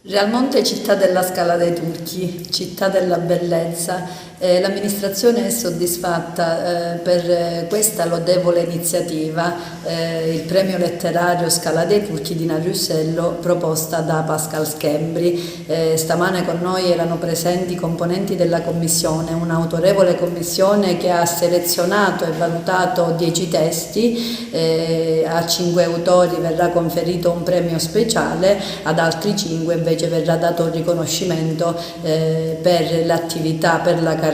Realmonte è città della Scala dei Turchi, città della bellezza. L'amministrazione è soddisfatta per questa lodevole iniziativa, il premio letterario Scala dei Turchi di Narussello proposta da Pascal Schembri. Stamane con noi erano presenti componenti della commissione, un'autorevole commissione che ha selezionato e valutato 10 testi, a 5 autori verrà conferito un premio speciale, ad altri 5 invece verrà dato un riconoscimento per l'attività, per la carriera.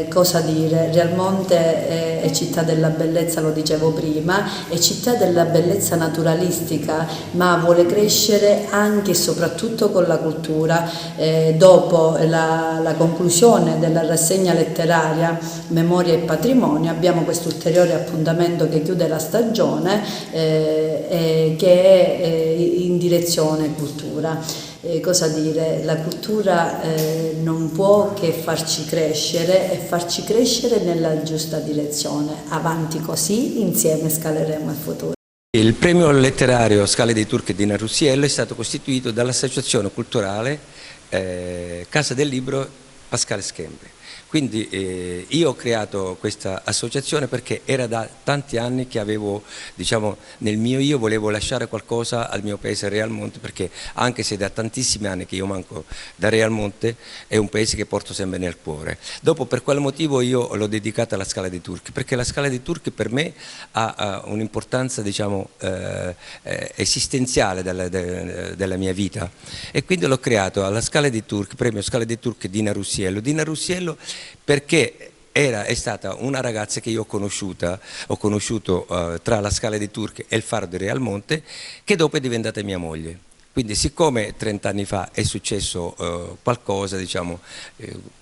Cosa dire? Realmonte è città della bellezza, lo dicevo prima, è città della bellezza naturalistica, ma vuole crescere anche e soprattutto con la cultura. Dopo la conclusione della rassegna letteraria Memoria e Patrimonio abbiamo questo ulteriore appuntamento che chiude la stagione, che è in direzione cultura. Cosa dire? La cultura non può che farci crescere e farci crescere nella giusta direzione. Avanti così, insieme scaleremo il futuro. Il premio letterario Scala dei Turchi di Narussello è stato costituito dall'associazione culturale Casa del Libro Pascal Schembri. Quindi io ho creato questa associazione perché era da tanti anni che avevo, diciamo, nel mio io volevo lasciare qualcosa al mio paese Realmonte, perché anche se da tantissimi anni che io manco da Realmonte, è un paese che porto sempre nel cuore. Dopo, per quale motivo io l'ho dedicata alla Scala dei Turchi? Perché la Scala dei Turchi per me ha un'importanza, diciamo, esistenziale della mia vita, e quindi l'ho creato alla Scala dei Turchi, premio Scala dei Turchi di Narussello, perché è stata una ragazza che io ho conosciuto tra la Scala dei Turchi e il Faro di Realmonte, che dopo è diventata mia moglie. Quindi, siccome 30 anni fa è successo qualcosa, diciamo,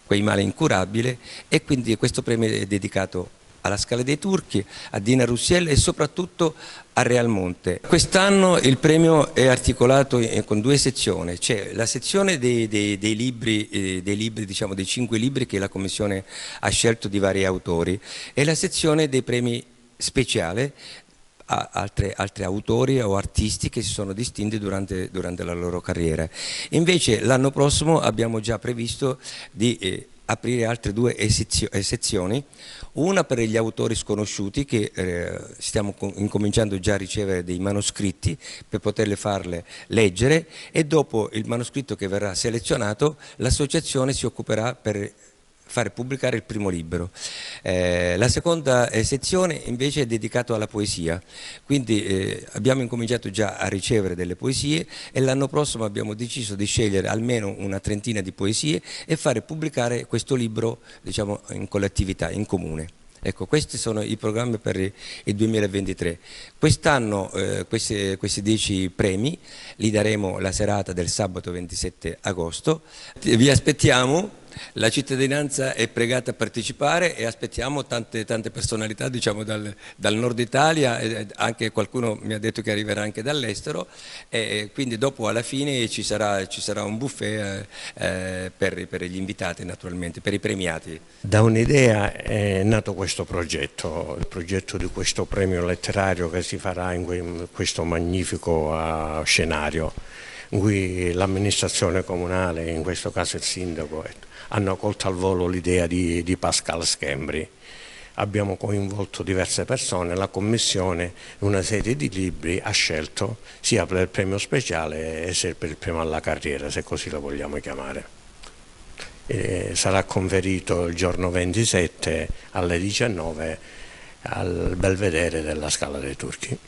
quei mali incurabili, e quindi questo premio è dedicato alla Scala dei Turchi, a Dina Russello e soprattutto a Realmonte. Quest'anno il premio è articolato con 2 sezioni: c'è la sezione dei libri, diciamo, dei 5 libri che la Commissione ha scelto di vari autori, e la sezione dei premi speciali a altri autori o artisti che si sono distinti durante la loro carriera. Invece l'anno prossimo abbiamo già previsto di aprire altre 2 sezioni, una per gli autori sconosciuti, che stiamo incominciando già a ricevere dei manoscritti per poterle farle leggere, e dopo il manoscritto che verrà selezionato l'associazione si occuperà per fare pubblicare il primo libro. La seconda sezione invece è dedicata alla poesia, quindi abbiamo incominciato già a ricevere delle poesie, e l'anno prossimo abbiamo deciso di scegliere almeno una trentina di poesie e fare pubblicare questo libro, diciamo, in collettività, in comune. Ecco, questi sono i programmi per il 2023. Quest'anno questi 10 premi li daremo la serata del sabato 27 agosto. Vi aspettiamo. La cittadinanza è pregata a partecipare, e aspettiamo tante personalità, diciamo, dal nord Italia, e anche qualcuno mi ha detto che arriverà anche dall'estero, e quindi dopo, alla fine, ci sarà un buffet per gli invitati, naturalmente, per i premiati. Da un'idea è nato questo progetto, il progetto di questo premio letterario che si farà in questo magnifico scenario, in cui l'amministrazione comunale, in questo caso il sindaco, hanno colto al volo l'idea di Pascal Schembri. Abbiamo coinvolto diverse persone, la commissione, una serie di libri ha scelto sia per il premio speciale sia per il premio alla carriera, se così lo vogliamo chiamare. Sarà conferito il giorno 27 alle 19 al Belvedere della Scala dei Turchi.